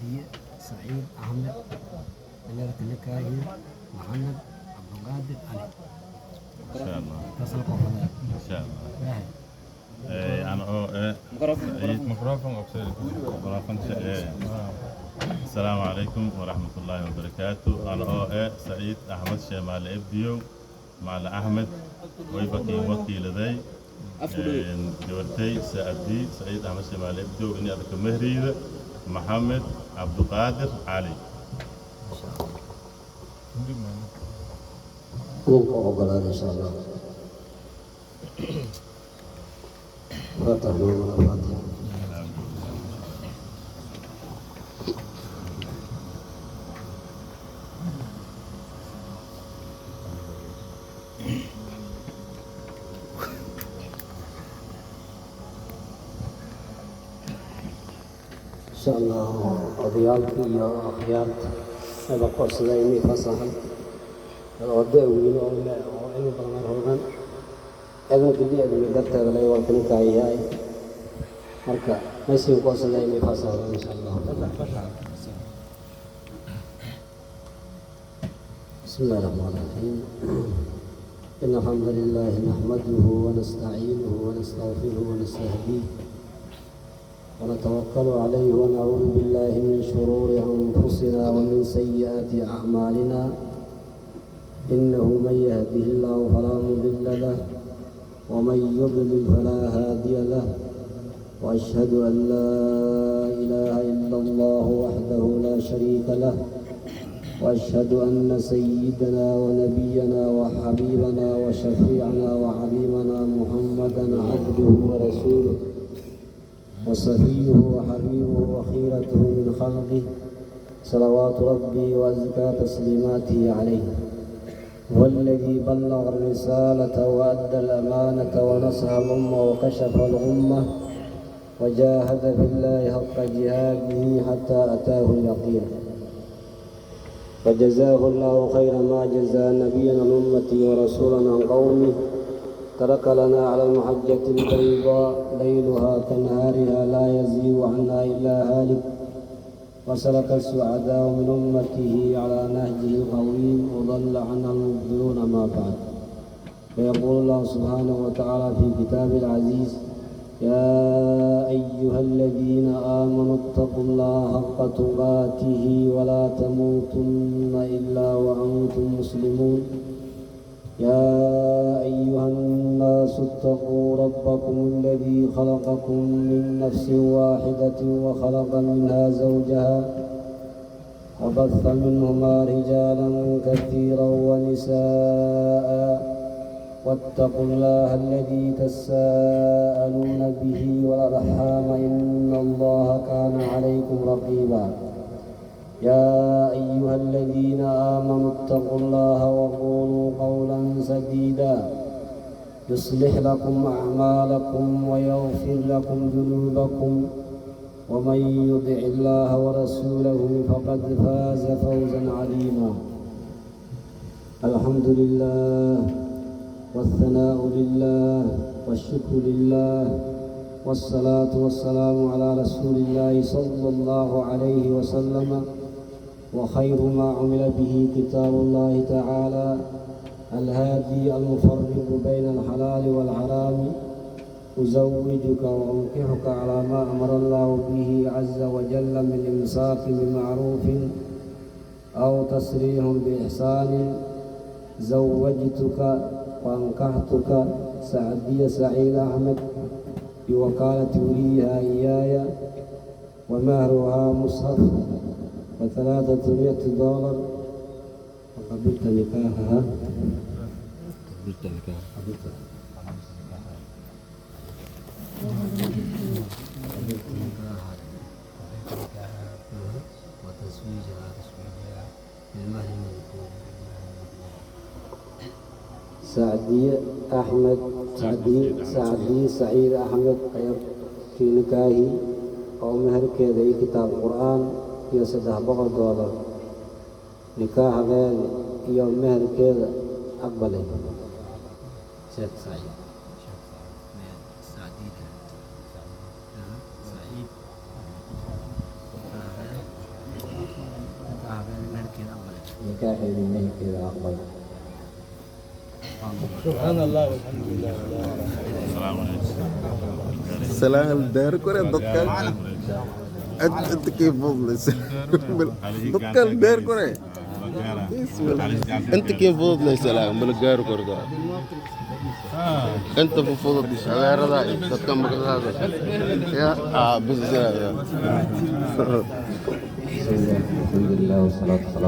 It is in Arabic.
سعدية سعيد أحمد اللي تنكاهي محمد عبد القادر علي. إن شاء الله. تصل قفلات. إن شاء الله. باهي. ميكروفون السلام عليكم ورحمة الله وبركاته. أنا سعيد أحمد شمال إبديو مع أحمد ويبقي وكيل ذي دورتي سعيد أحمد شمال إبديو إني أذكر مهري محمد عبد القادر علي. إن شاء الله. فاتح لنا الفاتحة. إن شاء الله أضيافي يا أخيار هذا قصة إني فصحا الوداع وينو وعلم برمان هرغان أذن كدي أذن قدرت أغلي والكنك عيهاي مركا نسي قصة إني فصحا إن شاء الله. بسم الله الرحمن الرحيم. إن الحمد لله نحمده ونستعينه ونستغفره ونستهديه ونتوكل عليه ونعوذ بالله من شرور أنفسنا ومن سيئات أعمالنا. إنه من يهده الله فلا مضل له ومن يضلل فلا هادي له وأشهد أن لا إله إلا الله وحده لا شريك له وأشهد أن سيدنا ونبينا وحبيبنا وشفيعنا وعليمنا محمدا عبده ورسوله وصفيه وحبيبه وخيرته من خلقه صلوات ربي وأزكى تسليماته عليه. هو الذي بلغ الرسالة وأدى الأمانة ونصح الأمة وكشف الغمة وجاهد في الله حق جهاده حتى أتاه اليقين. فجزاه الله خير ما جزى نبينا الأمة ورسولا عن قومه. ترك لنا على المحجة البيضاء ليلها كنهارها لا يزيغ عنها إلا هالك وسلك السعداء من أمته على نهجه القويم وضل عنها المبطلون ما بعد. فيقول الله سبحانه وتعالى في كتابه العزيز: يا أيها الذين آمنوا اتقوا الله حق تقاته ولا تموتن إلا وأنتم مسلمون. يا أيها الناس اتقوا ربكم الذي خلقكم من نفس واحدة وخلق منها زوجها وبث منهما رجالا كثيرا ونساء واتقوا الله الذي تساءلون به والأرحام إن الله كان عليكم رقيبا. يا أيها الذين آمنوا اتقوا الله وقولوا قولا سديدا يصلح لكم أعمالكم ويغفر لكم ذنوبكم ومن يطع الله ورسوله فقد فاز فوزا عظيما. الحمد لله والثناء لله والشكر لله والصلاة والسلام على رسول الله صلى الله عليه وسلم. وخير ما عمل به كتاب الله تعالى الهادي المفرق بين الحلال والحرام. أزوجك وأنكحك على ما أمر الله به عز وجل من إمساك بمعروف أو تسريح بإحسان. زوجتك وأنكحتك سعدية سعيد أحمد بوكالة وليها إياي ومهرها مصحف و$300 وقبلت نكاحها. وتزويجها بالمهر المذكور. سعيد أحمد في نكاحي أو مهر كذا كتاب القرآن iyo $300 nikaaxdeeda iyo meherkeeda aqbalay. Sheekh Saciid نكاح إليه إذا أقبل. سبحان الله والحمد لله ولا إله إلا الله. السلام عليكم. سلام الدار كره دكان انت كيف فضل دكان الدار كره انت كيف فضل سلام بالجار كره انت بفضل غير هذا دكان هذا يا بس بسم الله والحمد لله والصلاة والسلام